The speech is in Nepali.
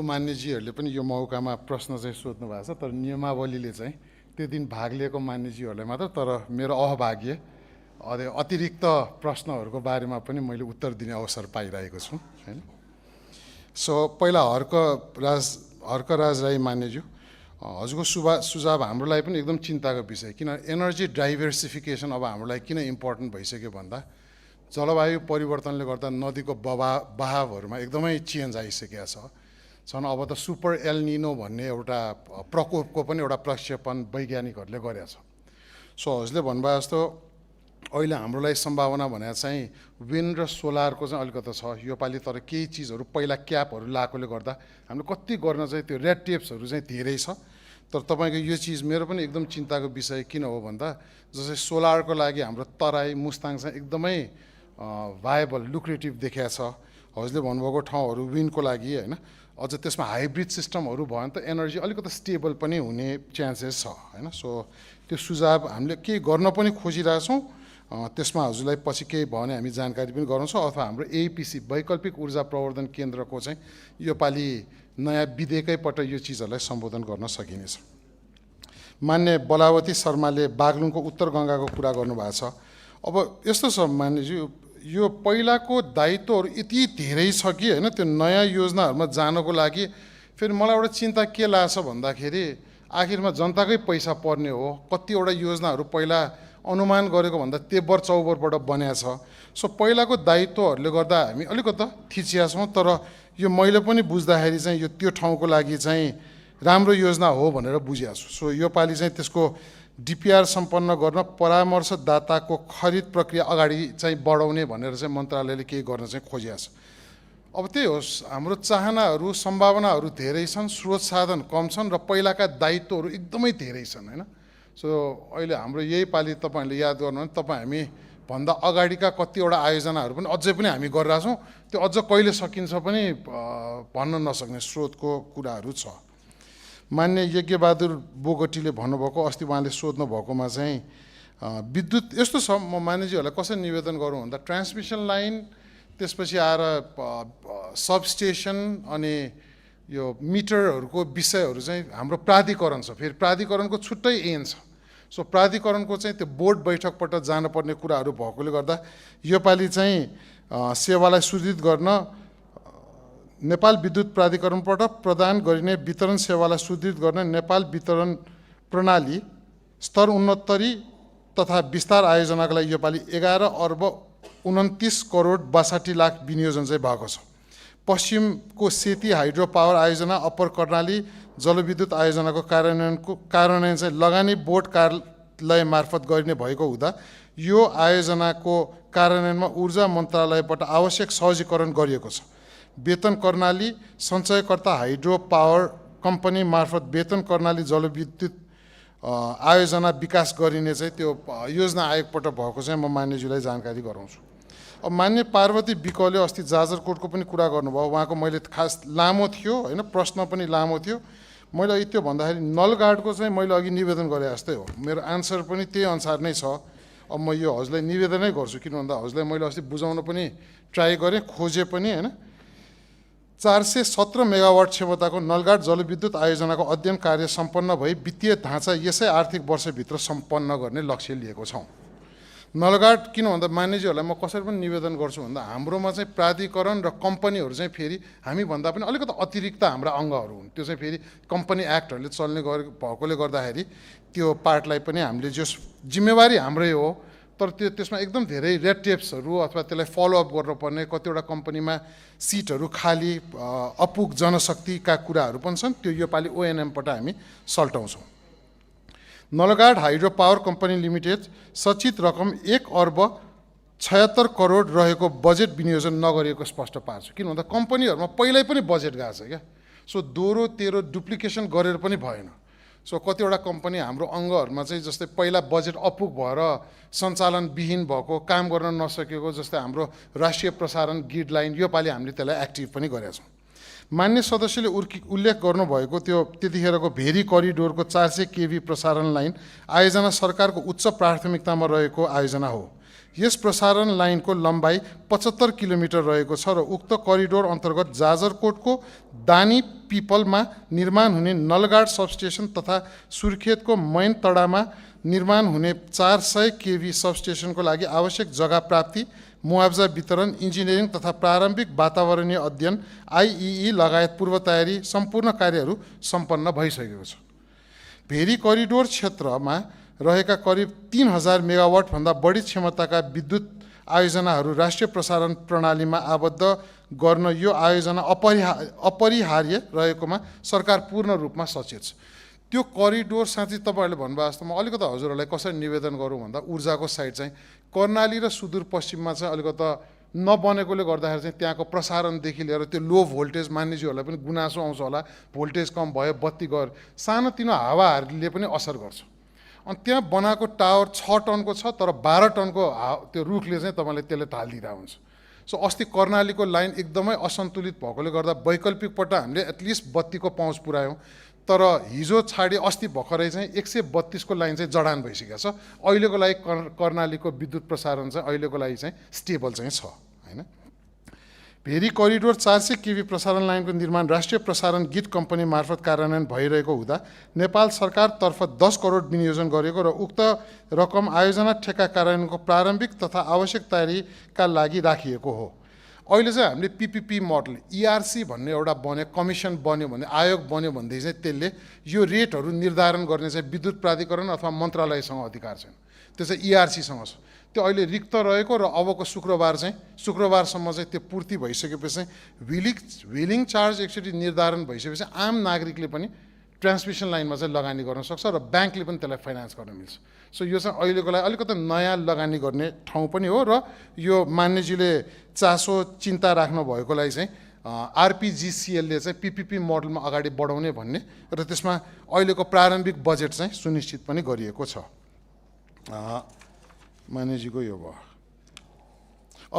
मान्यजीहरूले पनि यो मौकामा प्रश्न चाहिँ सोध्नु भएको छ, तर नियमावलीले चाहिँ त्यो दिन भाग लिएको मान्यजीहरूलाई मात्र, तर मेरो अभाग्य अतिरिक्त प्रश्नहरूको बारेमा पनि मैले उत्तर दिने अवसर पाइरहेको छु हैन। सो पहिला हर्कराज राई मान्यज्यू, हजुरको सुझाव हाम्रो लागि पनि एकदम चिन्ताको विषय, किन एनर्जी डाइभर्सिफिकेसन अब हाम्रो लागि किन इम्पोर्टेन्ट भइसक्यो भन्दा जलवायु परिवर्तनले गर्दा नदीको बहावहरूमा एकदमै चेन्ज आइसकेको छन्। अब त सुपर एल निनो भन्ने एउटा प्रकोपको पनि एउटा प्रक्षेपण वैज्ञानिकहरूले गरेका छ। सो हजुरले भन्नुभयो जस्तो अहिले हाम्रो लागि सम्भावना भने चाहिँ विन्ड र सोलरको चाहिँ अलिकति छ योपालि, तर केही चिजहरू पहिला क्यापहरू लगाएकोले गर्दा हामीले कति गर्न चाहिँ त्यो रेड टेप्सहरू चाहिँ धेरै छ। तर तपाईँको यो चिज मेरो पनि एकदम चिन्ताको विषय किन हो भन्दा जस्तै सोलरको लागि हाम्रो तराई मुस्ताङ चाहिँ एकदमै भायबल लुक्रेटिभ देखिया छ। हजुरले भन्नुभएको ठाउँहरू विन्डको लागि होइन, अझ त्यसमा हाइब्रिड सिस्टमहरू भयो भने त एनर्जी अलिकति स्टेबल पनि हुने चान्सेस छ होइन। सो त्यो सुझाव हामीले केही गर्न पनि खोजिरहेछौँ, त्यसमा हजुरलाई पछि केही भयो भने हामी जानकारी पनि गराउँछौँ, अथवा हाम्रो एपिसी वैकल्पिक ऊर्जा प्रवर्धन केन्द्रको चाहिँ योपालि नयाँ विधेयकैपट्ट यो चिजहरूलाई सम्बोधन गर्न सकिनेछ। मान्य बलावती शर्माले बागलुङको उत्तर गङ्गाको कुरा गर्नुभएको छ। अब यस्तो छ मान्यज्यू, यो पहिलाको दायित्वहरू यति धेरै छ कि होइन, त्यो नयाँ योजनाहरूमा जानको लागि फेरि मलाई एउटा चिन्ता के लाग्छ भन्दाखेरि आखिरमा जनताकै पैसा पर्ने हो। कतिवटा योजनाहरू पहिला अनुमान गरेको भन्दा तेब्बर चौबरबाट बन्या छ। सो पहिलाको दायित्वहरूले गर्दा हामी अलिकति थिचिया छौँ, तर यो मैले पनि बुझ्दाखेरि चाहिँ यो त्यो ठाउँको लागि चाहिँ राम्रो योजना हो भनेर बुझिया छु। सो योपालि चाहिँ त्यसको डिपिआर सम्पन्न गर्न परामर्शदाताको खरिद प्रक्रिया अगाडि चाहिँ बढाउने भनेर चाहिँ मन्त्रालयले केही गर्न चाहिँ खोजिया छ। अब त्यही होस्, हाम्रो चाहनाहरू सम्भावनाहरू धेरै छन्, स्रोत साधन कम छन् र पहिलाका दायित्वहरू एकदमै धेरै छन् होइन। सो अहिले हाम्रो यही पालि तपाईँहरूले याद गर्नु भने तपाईँ हामी भन्दा अगाडिका कतिवटा आयोजनाहरू पनि अझै पनि हामी गरिरहेछौँ, त्यो अझ कहिले सकिन्छ पनि भन्न नसक्ने स्रोतको कुराहरू छ। मान्य यज्ञबहादुर बोगटीले भन्नुभएको, अस्ति उहाँले सोध्नु भएकोमा चाहिँ विद्युत यस्तो छ, म मान्यजीहरूलाई कसरी निवेदन गरौँ भन्दा ट्रान्समिसन लाइन, त्यसपछि आएर सबस्टेसन अनि यो मिटरहरूको विषयहरू चाहिँ हाम्रो प्राधिकरण छ, फेरि प्राधिकरणको छुट्टै ऐन छ। सो प्राधिकरणको चाहिँ त्यो बोर्ड बैठकबाट जानुपर्ने कुराहरू भएकोले गर्दा योपालि चाहिँ सेवालाई सुदृढ गर्न नेपाल विद्युत प्राधिकरणबाट प्रदान गरिने वितरण सेवालाई सुदृढ गर्न नेपाल वितरण प्रणाली स्तर उन्नतरी तथा विस्तार आयोजनाको लागि योपालि 11 अर्ब 29 करोड 62 लाख विनियोजन चाहिँ भएको छ। पश्चिमको सेती हाइड्रो पावर आयोजना, अप्पर कर्णाली जलविद्युत आयोजनाको कार्यान्वयन चाहिँ लगानी बोर्ड कार्यालय मार्फत गरिने भएको हुँदा यो आयोजनाको कार्यान्वयनमा ऊर्जा मन्त्रालयबाट आवश्यक सहजीकरण गरिएको छ। वेतन कर्णाली सञ्चयकर्ता हाइड्रो पावर कम्पनी मार्फत वेतन कर्णाली जलविद्युत आयोजना विकास गरिने चाहिँ त्यो योजना आयोगबाट भएको चाहिँ म मान्यज्यूलाई जानकारी गराउँछु। अब मान्य पार्वती विकले अस्ति जाजरकोटको पनि कुरा गर्नुभयो, उहाँको मैले खास लामो थियो होइन, प्रश्न पनि लामो थियो। मैले अघि त्यो भन्दाखेरि नलगाडको चाहिँ मैले अघि निवेदन गरे जस्तै हो, मेरो आन्सर पनि त्यही अनुसार नै छ। अब म यो हजुरलाई निवेदनै गर्छु, किन भन्दा हजुरलाई मैले अस्ति बुझाउन पनि ट्राई गरेँ, खोजेँ पनि होइन। 417 मेगावाट क्षमताको नलगाड जलविद्युत आयोजनाको अध्ययन कार्य सम्पन्न भई वित्तीय ढाँचा यसै आर्थिक वर्षभित्र सम्पन्न गर्ने लक्ष्य लिएको छौँ। नलगाड किन भन्दा मान्यजीहरूलाई म कसरी पनि निवेदन गर्छु भन्दा हाम्रोमा चाहिँ प्राधिकरण र कम्पनीहरू चाहिँ फेरि हामी भन्दा पनि अलिकति अतिरिक्त हाम्रा अङ्गहरू हुन्, त्यो चाहिँ फेरि कम्पनी एक्टहरूले चल्ने भएकोले गर्दाखेरि त्यो पार्टलाई पनि हामीले जो जिम्मेवारी हाम्रै हो, तर त्यसमा एकदम धेरै रेड टेप्सहरू अथवा त्यसलाई फलोअप गर्नुपर्ने, कतिवटा कम्पनीमा सिटहरू खाली, अपुग जनशक्तिका कुराहरू पनि छन्, त्यो योपालि ओएनएमबाट हामी सल्टाउँछौँ। नलगाड हाइड्रो पावर कम्पनी लिमिटेड सचित रकम 1 अर्ब 76 करोड रहेको बजेट विनियोजन नगरिएको स्पष्ट पार्छु, किन भन्दा कम्पनीहरूमा पहिल्यै पनि बजेट गएको छ क्या। सो दोहोरो तेह्रो डुप्लिकेसन गरेर पनि भएन। सो कतिवटा कम्पनी हाम्रो अङ्गहरूमा चाहिँ जस्तै पहिला बजेट अपुग भएर सञ्चालनविहीन भएको, काम गर्न नसकेको, जस्तै हाम्रो राष्ट्रिय प्रसारण ग्रिड लाइन योपालि हामीले त्यसलाई एक्टिभ पनि गरेका छौँ। मान्य सदस्यले उल्लेख गर्नुभएको त्यो त्यतिखेरको भेरी करिडोरको 400 केभी प्रसारण लाइन आयोजना सरकारको उच्च प्राथमिकतामा रहेको आयोजना हो। यस प्रसारण लाइनको लम्बाइ 75 किलोमिटर रहेको छ र उक्त करिडोर अन्तर्गत जाजरकोटको दानी पिपलमा निर्माण हुने नलगाड सबस्टेसन तथा सुर्खेतको मैनतडामा निर्माण हुने 400 केभी सबस्टेसनको लागि आवश्यक जग्गा प्राप्ति, मुआवजा वितरण, इन्जिनियरिङ तथा प्रारम्भिक वातावरणीय अध्ययन आइइई लगायत पूर्व तयारी सम्पूर्ण कार्यहरू सम्पन्न भइसकेको छ। भेरी करिडोर क्षेत्रमा रहेका करिब 3000 मेगावाट भन्दा बढी क्षमताका विद्युत आयोजनाहरू राष्ट्रिय प्रसारण प्रणालीमा आबद्ध गर्न यो आयोजना अपरिहार्य रहेकोमा सरकार पूर्ण रूपमा सचेत छ। त्यो करिडोर साँच्चै तपाईहरुले भन्नुभयो जस्तो म अलिकति हजुरहरूलाई कसरी निवेदन गरौँ भन्दा ऊर्जाको साइड चाहिँ कर्णाली र सुदूरपश्चिममा चाहिँ अलिकति नबनेकोले गर्दाखेरि चाहिँ त्यहाँको प्रसारणदेखि लिएर त्यो लो भोल्टेज मानिसहरूलाई पनि गुनासो आउँछ होला, भोल्टेज कम भयो, बत्ती गयो, सानोतिनो हावाहरूले पनि असर गर्छ। अनि त्यहाँ बनाएको टावर 6 टनको छ तर 12 टनको त्यो रुखले चाहिँ तपाईँले त्यसले ढालिदिँदा हुन्छ। सो अस्ति कर्णालीको लाइन एकदमै असन्तुलित भएकोले गर्दा वैकल्पिकबाट हामीले एटलिस्ट बत्तीको पहुँच पुर्यायौँ, तर हिजो छाडी अस्ति भर्खरै चाहिँ 132 को लाइन चाहिँ जडान भइसकेको छ। अहिलेको लागि कर्णालीको विद्युत प्रसारण चाहिँ अहिलेको लागि चाहिँ स्टेबल चाहिँ छ हैन। भेरी करिडोर 400 केभी प्रसारण लाइनको निर्माण राष्ट्रिय प्रसारण गीत कम्पनी मार्फत कार्यान्वयन भइरहेको हुँदा नेपाल सरकारतर्फ 10 करोड विनियोजन गरेको र उक्त रकम आयोजना ठेक्का कार्यान्वयनको प्रारम्भिक तथा आवश्यक तयारीका लागि राखिएको हो। अहिले चाहिँ हामीले पीपीपी मोडल ईआरसी भन्ने एउटा बन्यो, कमिसन बन्यो भने, आयोग बन्यो भनेदेखि चाहिँ त्यसले यो रेटहरू निर्धारण गर्ने चाहिँ विद्युत प्राधिकरण अथवा मन्त्रालयसँग अधिकार छैन, त्यो चाहिँ ईआरसीसँग छ। त्यो अहिले रिक्त रहेको र अबको शुक्रबारसम्म चाहिँ त्यो पूर्ति भइसकेपछि व्हिलिङ चार्ज एक्चुअली निर्धारण भइसकेपछि आम नागरिकले पनि ट्रान्समिसन लाइनमा चाहिँ लगानी गर्न सक्छ र ब्याङ्कले पनि त्यसलाई फाइनान्स गर्न मिल्छ। सो यो चाहिँ अहिलेको लागि अलिकति नयाँ लगानी गर्ने ठाउँ पनि हो र यो मान्यजीले चासो चिन्ता राख्नु भएको लागि चाहिँ आरपीजीसीएलले चाहिँ पीपीपी मोडलमा अगाडि बढाउने भन्ने र त्यसमा अहिलेको प्रारम्भिक बजेट चाहिँ सुनिश्चित पनि गरिएको छ। मान्यजीको यो भयो।